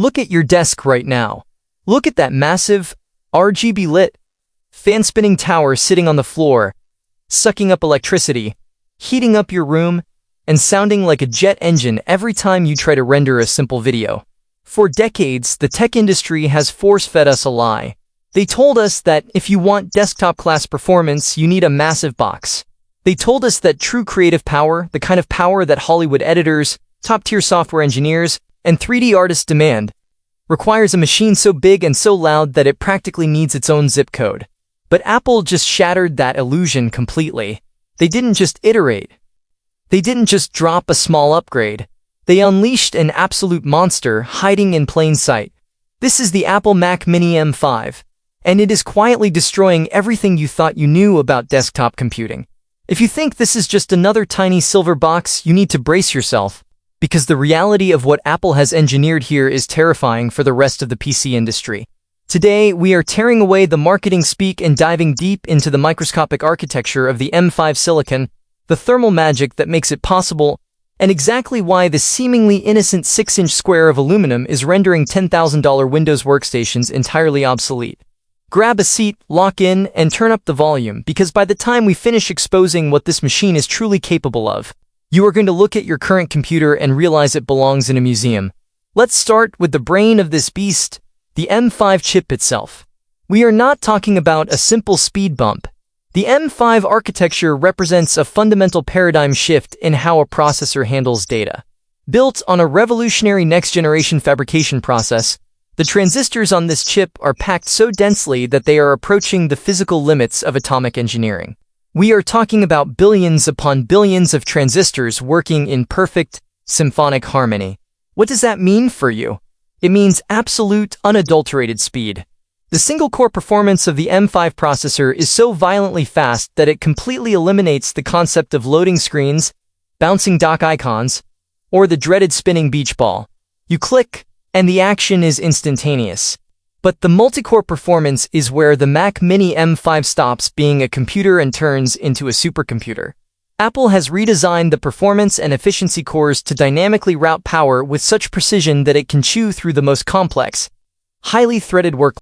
Look at your desk right now. Look at that massive, RGB lit, fan-spinning tower sitting on the floor, sucking up electricity, heating up your room, and sounding like a jet engine every time you try to render a simple video. For decades, the tech industry has force-fed us a lie. They told us that if you want desktop-class performance, you need a massive box. They told us that true creative power, the kind of power that Hollywood editors, top-tier software engineers, and 3D artists demand, requires a machine so big and so loud that it practically needs its own zip code. But Apple just shattered that illusion completely. They didn't just iterate. They didn't just drop a small upgrade. They unleashed an absolute monster hiding in plain sight. This is the Apple Mac Mini M5, and it is quietly destroying everything you thought you knew about desktop computing. If you think this is just another tiny silver box, you need to brace yourself, because the reality of what Apple has engineered here is terrifying for the rest of the PC industry. Today, we are tearing away the marketing speak and diving deep into the microscopic architecture of the M5 silicon, the thermal magic that makes it possible, and exactly why the seemingly innocent 6-inch square of aluminum is rendering $10,000 Windows workstations entirely obsolete. Grab a seat, lock in, and turn up the volume, because by the time we finish exposing what this machine is truly capable of, you are going to look at your current computer and realize it belongs in a museum. Let's start with the brain of this beast, the M5 chip itself. We are not talking about a simple speed bump. The M5 architecture represents a fundamental paradigm shift in how a processor handles data. Built on a revolutionary next-generation fabrication process, the transistors on this chip are packed so densely that they are approaching the physical limits of atomic engineering. We are talking about billions upon billions of transistors working in perfect, symphonic harmony. What does that mean for you? It means absolute, unadulterated speed. The single-core performance of the M5 processor is so violently fast that it completely eliminates the concept of loading screens, bouncing dock icons, or the dreaded spinning beach ball. You click, and the action is instantaneous. But the multi-core performance is where the Mac Mini M5 stops being a computer and turns into a supercomputer. Apple has redesigned the performance and efficiency cores to dynamically route power with such precision that it can chew through the most complex, highly threaded workloads.